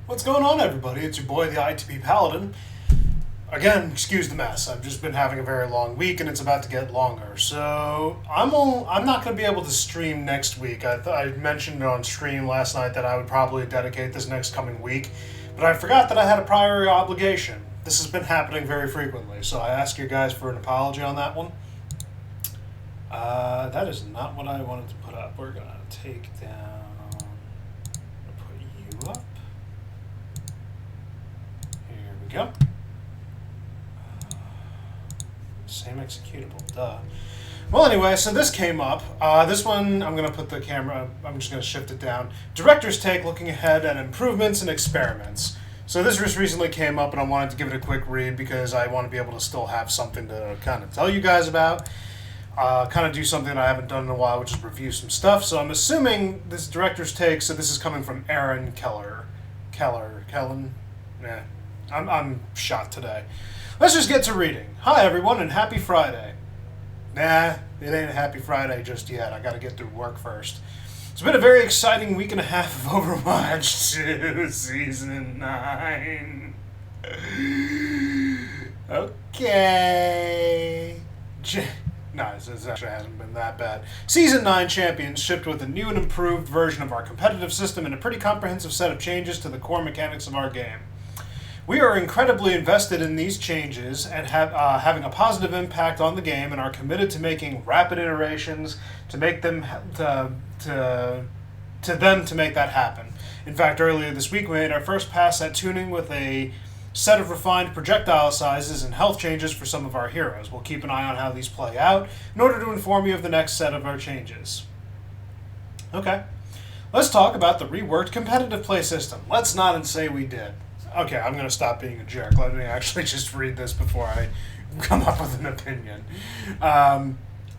What's going on, everybody? It's your boy, the ITP Paladin. Again, excuse the mess. I've just been having a very long week, and it's about to get longer. So I'm not going to be able to stream next week. I mentioned on stream last night that I would probably dedicate this next coming week, but I forgot that I had a prior obligation. This has been happening very frequently, so I ask you guys for an apology on that one. That is not what I wanted to put up. We're going to take down, put you up. Here we go. Same executable, duh. Well, anyway, so this came up. This one, I'm going to put the camera, I'm just going to shift it down. Director's take, looking ahead at improvements and experiments. So this just recently came up, and I wanted to give it a quick read because I want to be able to still have something to kind of tell you guys about. Kind of do something I haven't done in a while, which is review some stuff. So I'm assuming this director's take, so this is coming from Aaron Kellen? Yeah, I'm shot today. Let's just get to reading. Hi, everyone, and happy Friday. Nah, it ain't a happy Friday just yet. I gotta get through work first. It's been a very exciting week and a half of Overwatch 2 Season 9. Okay. No, this actually hasn't been that bad. Season 9 Champions shipped with a new and improved version of our competitive system and a pretty comprehensive set of changes to the core mechanics of our game. We are incredibly invested in these changes and having a positive impact on the game, and are committed to making rapid iterations to make them to make that happen. In fact, earlier this week we made our first pass at tuning with a set of refined projectile sizes and health changes for some of our heroes. We'll keep an eye on how these play out in order to inform you of the next set of our changes. Okay, let's talk about the reworked competitive play system. Let's nod and say we did. Okay, I'm going to stop being a jerk. Let me actually just read this before I come up with an opinion.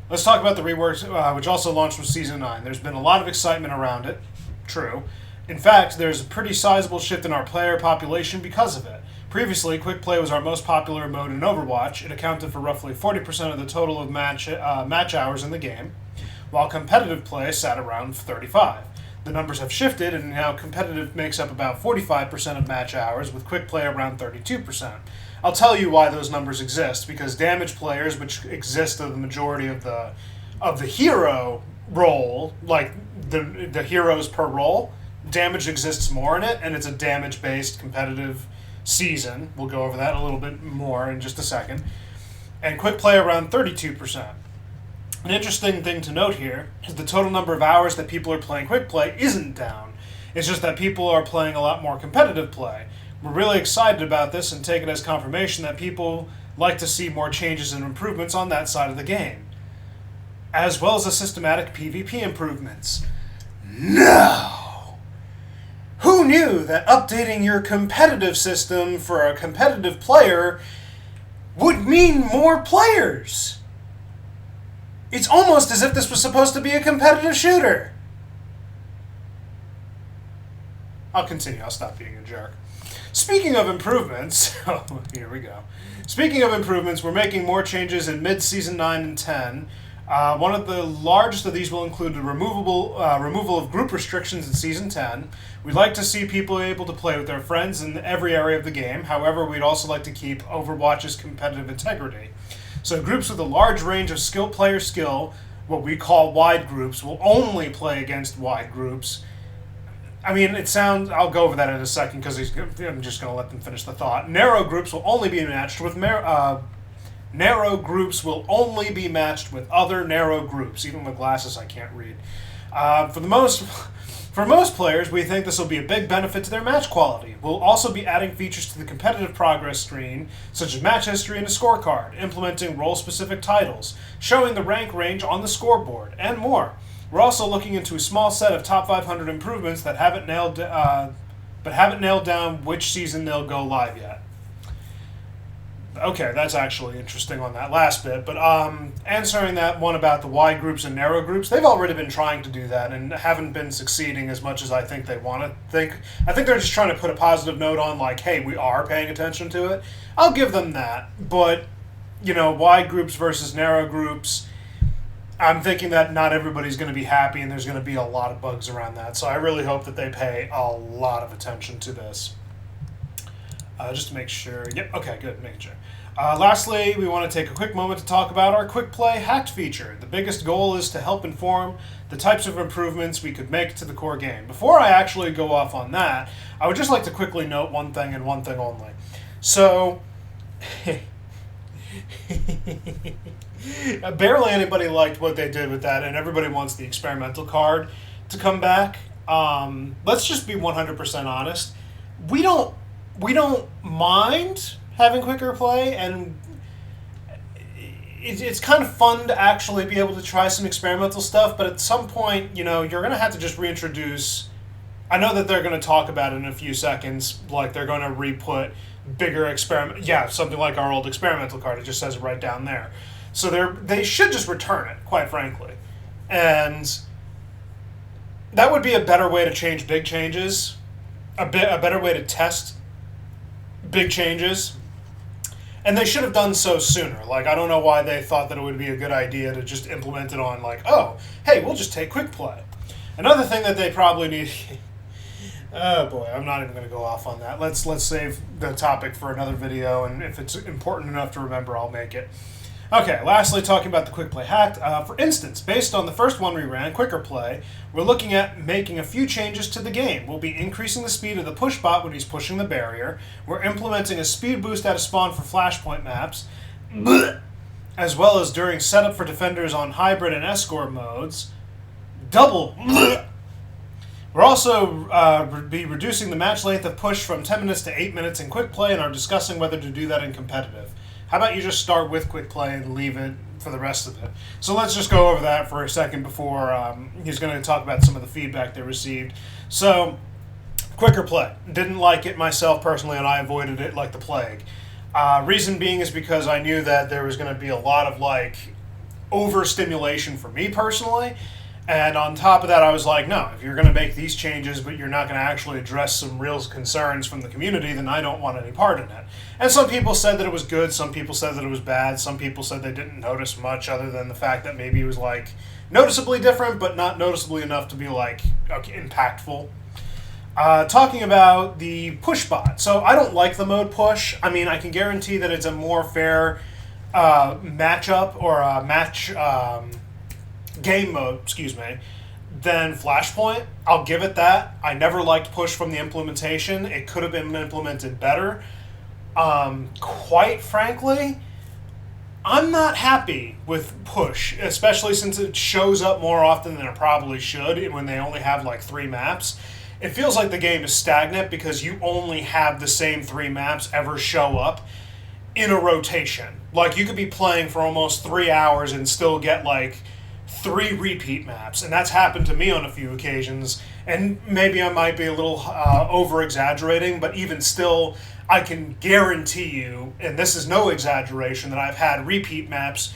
Let's talk about the reworks, which also launched with Season 9. There's been a lot of excitement around it. True. In fact, there's a pretty sizable shift in our player population because of it. Previously, Quick Play was our most popular mode in Overwatch. It accounted for roughly 40% of the total of match hours in the game, while competitive play sat around 35%. The numbers have shifted, and now competitive makes up about 45% of match hours, with quick play around 32%. I'll tell you why those numbers exist, because damage players, which exist of the majority of the hero role, like the heroes per role, damage exists more in it, and it's a damage-based competitive season. We'll go over that a little bit more in just a second. And quick play around 32%. An interesting thing to note here is the total number of hours that people are playing quick play isn't down. It's just that people are playing a lot more competitive play. We're really excited about this and take it as confirmation that people like to see more changes and improvements on that side of the game, as well as the systematic PvP improvements. No! Who knew that updating your competitive system for a competitive player would mean more players? It's almost as if this was supposed to be a competitive shooter. I'll continue. I'll stop being a jerk. Speaking of improvements, here we go. Speaking of improvements, we're making more changes in mid-season 9 and 10. One of the largest of these will include the removal of group restrictions in Season 10. We'd like to see people able to play with their friends in every area of the game. However, we'd also like to keep Overwatch's competitive integrity. So groups with a large range of player skill, what we call wide groups, will only play against wide groups. I mean, I'll go over that in a second because I'm just going to let them finish the thought. Narrow groups will only be matched with other narrow groups. Even with glasses, I can't read. For most players, we think this will be a big benefit to their match quality. We'll also be adding features to the competitive progress screen, such as match history and a scorecard, implementing role-specific titles, showing the rank range on the scoreboard, and more. We're also looking into a small set of top 500 improvements that haven't nailed down which season they'll go live yet. Okay, that's actually interesting on that last bit, but answering that one about the wide groups and narrow groups, they've already been trying to do that and haven't been succeeding as much as I think they want to think. I think they're just trying to put a positive note on, like, hey, we are paying attention to it. I'll give them that, but, wide groups versus narrow groups, I'm thinking that not everybody's going to be happy, and there's going to be a lot of bugs around that. So I really hope that they pay a lot of attention to this. Just to make sure. Yep, okay, good, making sure. Lastly, we want to take a quick moment to talk about our Quick Play Hacked feature. The biggest goal is to help inform the types of improvements we could make to the core game. Before I actually go off on that, I would just like to quickly note one thing and one thing only. So, barely anybody liked what they did with that, and everybody wants the experimental card to come back. Let's just be 100% honest. We don't mind having quicker play, and it's kind of fun to actually be able to try some experimental stuff, but at some point, you're going to have to just reintroduce. I know that they're going to talk about it in a few seconds, like they're going to re-put bigger experiment. Yeah, something like our old experimental card. It just says it right down there. So they should just return it, quite frankly. And that would be a better way to change big changes, a better way to test big changes. And they should have done so sooner. Like, I don't know why they thought that it would be a good idea to just implement it on, like, oh, hey, we'll just take quick play. Another thing that they probably need... Oh boy, I'm not even going to go off on that. Let's save the topic for another video, and if it's important enough to remember, I'll make it. Okay, lastly, talking about the Quick Play Hacked. For instance, based on the first one we ran, Quicker Play, we're looking at making a few changes to the game. We'll be increasing the speed of the push bot when he's pushing the barrier. We're implementing a speed boost at a spawn for flashpoint maps, as well as during setup for defenders on hybrid and escort modes. We're also be reducing the match length of push from 10 minutes to 8 minutes in Quick Play, and are discussing whether to do that in competitive. How about you just start with Quick Play and leave it for the rest of it? So let's just go over that for a second before he's going to talk about some of the feedback they received. So, Quicker Play. Didn't like it myself personally, and I avoided it like the plague. Reason being is because I knew that there was going to be a lot of, overstimulation for me personally. And on top of that, I was like, no, if you're going to make these changes, but you're not going to actually address some real concerns from the community, then I don't want any part in it. And some people said that it was good, some people said that it was bad, some people said they didn't notice much other than the fact that maybe it was, noticeably different, but not noticeably enough to be, impactful. Talking about the push bot. So I don't like the mode push. I mean, I can guarantee that it's a more fair matchup or a match... game mode, than Flashpoint. I'll give it that. I never liked push from the implementation. It could have been implemented better. Quite frankly, I'm not happy with push, especially since it shows up more often than it probably should when they only have 3 maps. It feels like the game is stagnant because you only have the same 3 maps ever show up in a rotation. You could be playing for almost 3 hours and still get 3 repeat maps, and that's happened to me on a few occasions, and maybe I might be a little over-exaggerating, but even still, I can guarantee you, and this is no exaggeration, that I've had repeat maps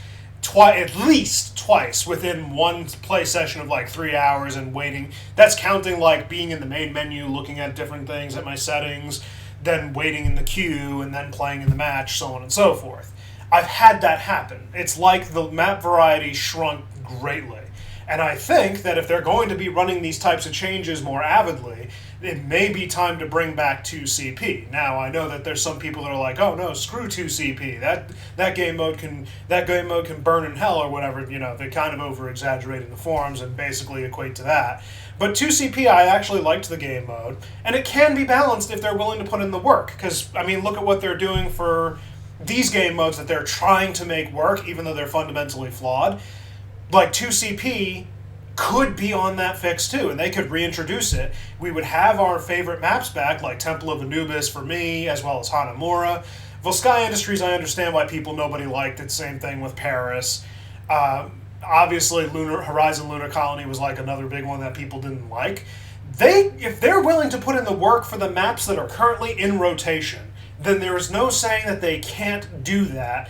at least twice within one play session of 3 hours and waiting. That's counting being in the main menu, looking at different things at my settings, then waiting in the queue, and then playing in the match, so on and so forth. I've had that happen. It's like the map variety shrunk greatly. And I think that if they're going to be running these types of changes more avidly, it may be time to bring back 2CP. Now, I know that there's some people that are like, oh no, screw 2CP. That game mode can burn in hell or whatever. They kind of over-exaggerate in the forums and basically equate to that. But 2CP, I actually liked the game mode, and it can be balanced if they're willing to put in the work. Because, look at what they're doing for these game modes that they're trying to make work, even though they're fundamentally flawed. 2CP could be on that fix too, and they could reintroduce it. We would have our favorite maps back, like Temple of Anubis for me, as well as Hanamura. Volskaya Industries, I understand why nobody liked it. Same thing with Paris. Obviously, Horizon Lunar Colony was another big one that people didn't like. If they're willing to put in the work for the maps that are currently in rotation, then there is no saying that they can't do that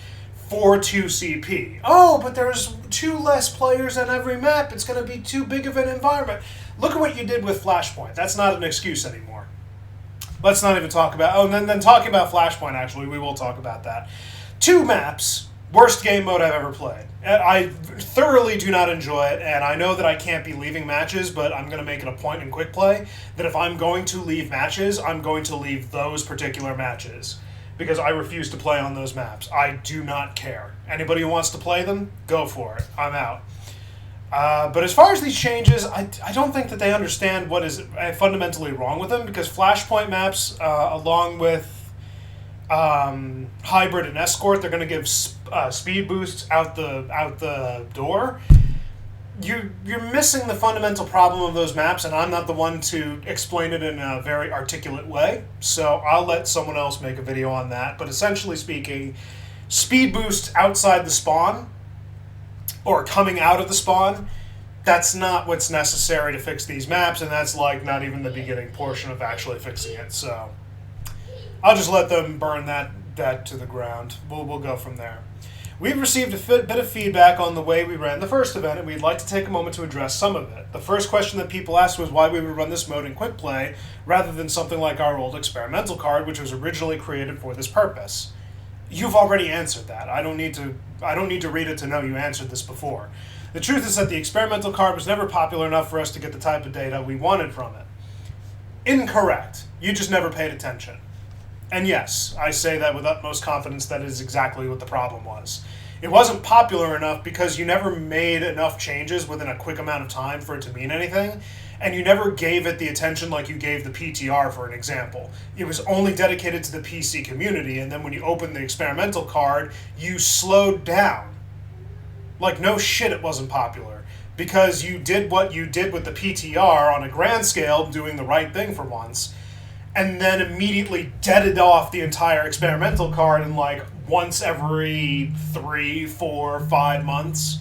for 2CP. Oh, but there's 2 less players on every map. It's going to be too big of an environment. Look at what you did with Flashpoint. That's not an excuse anymore. Let's not even talk about... Oh, and then talking about Flashpoint, actually, we will talk about that. 2 maps Worst game mode I've ever played. I thoroughly do not enjoy it, and I know that I can't be leaving matches, but I'm going to make it a point in quick play that if I'm going to leave matches, I'm going to leave those particular matches. Because I refuse to play on those maps. I do not care. Anybody who wants to play them, go for it. I'm out. But as far as these changes, I don't think that they understand what is fundamentally wrong with them, because Flashpoint maps, along with Hybrid and Escort, they're going to give speed boosts out the door. You're missing the fundamental problem of those maps, and I'm not the one to explain it in a very articulate way, so I'll let someone else make a video on that. But essentially speaking, speed boosts outside the spawn, or coming out of the spawn, that's not what's necessary to fix these maps, and that's like not even the beginning portion of actually fixing it, so I'll just let them burn that to the ground. We'll go from there. We've received a bit of feedback on the way we ran the first event, and we'd like to take a moment to address some of it. The first question that people asked was why we would run this mode in quick play rather than something like our old experimental card, which was originally created for this purpose. You've already answered that. I don't need to read it to know you answered this before. The truth is that the experimental card was never popular enough for us to get the type of data we wanted from it. Incorrect. You just never paid attention. And yes, I say that with utmost confidence that is exactly what the problem was. It wasn't popular enough because you never made enough changes within a quick amount of time for it to mean anything, and you never gave it the attention like you gave the PTR, for an example. It was only dedicated to the PC community, and then when you opened the experimental card, you slowed down. Like, no shit, it wasn't popular. Because you did what you did with the PTR on a grand scale, doing the right thing for once, and then immediately deaded off the entire experimental card in like once every 3, 4, 5 months.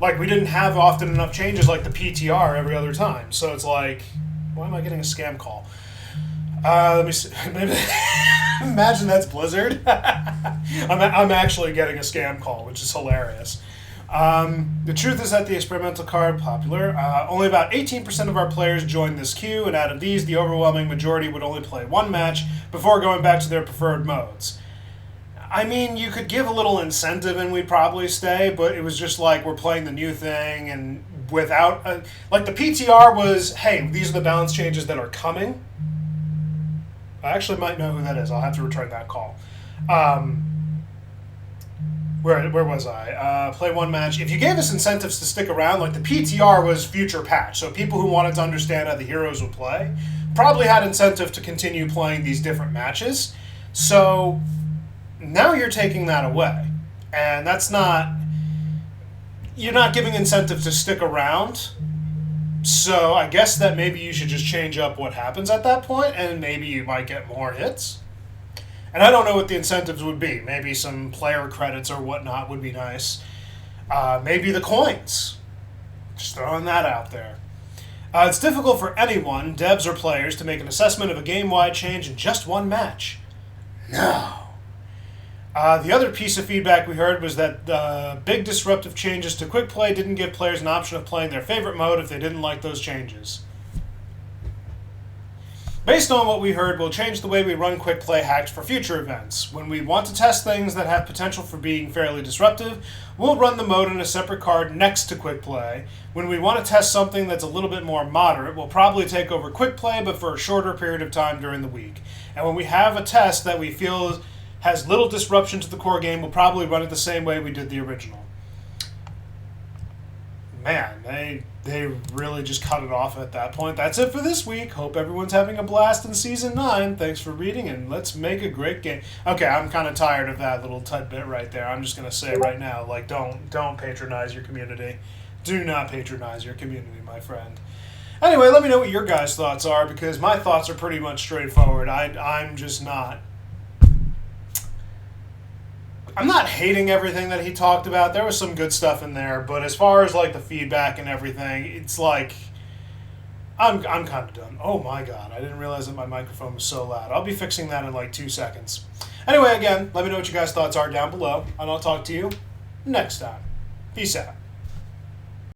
Like, we didn't have often enough changes like the PTR every other time. So it's like, why am I getting a scam call? Let me see. Maybe imagine that's Blizzard. I'm actually getting a scam call, which is hilarious. The truth is that the experimental card popular. Only about 18% of our players joined this queue, and out of these, the overwhelming majority would only play one match before going back to their preferred modes. I mean, you could give a little incentive and we'd probably stay, but it was just like, we're playing the new thing, and without... like, the PTR was, hey, these are the balance changes that are coming. I actually might know who that is. I'll have to return that call. Where was I? Play one match. If you gave us incentives to stick around, like the PTR was future patch, so people who wanted to understand how the heroes would play probably had incentive to continue playing these different matches. So now you're taking that away. And that's not... You're not giving incentive to stick around. So I guess that maybe you should just change up what happens at that point, and maybe you might get more hits. And I don't know what the incentives would be. Maybe some player credits or whatnot would be nice. Maybe the coins. Just throwing that out there. It's difficult for anyone, devs or players, to make an assessment of a game-wide change in just one match. No. The other piece of feedback we heard was that big disruptive changes to quick play didn't give players an option of playing their favorite mode if they didn't like those changes. Based on what we heard, we'll change the way we run quick play hacks for future events. When we want to test things that have potential for being fairly disruptive, we'll run the mode in a separate card next to quick play. When we want to test something that's a little bit more moderate, we'll probably take over quick play, but for a shorter period of time during the week. And when we have a test that we feel has little disruption to the core game, we'll probably run it the same way we did the original. Man, they really just cut it off at that point. That's it for this week. Hope everyone's having a blast in Season 9. Thanks for reading, and let's make a great game. Okay, I'm kind of tired of that little tidbit right there. I'm just going to say right now, like, don't patronize your community. Do not patronize your community, my friend. Anyway, let me know what your guys' thoughts are, because my thoughts are pretty much straightforward. I'm just not... I'm not hating everything that he talked about. There was some good stuff in there, but as far as like the feedback and everything, it's like I'm kind of done. Oh my god, I didn't realize that my microphone was so loud. I'll be fixing that in like 2 seconds. Anyway, again, let me know what you guys' thoughts are down below, and I'll talk to you next time. Peace out.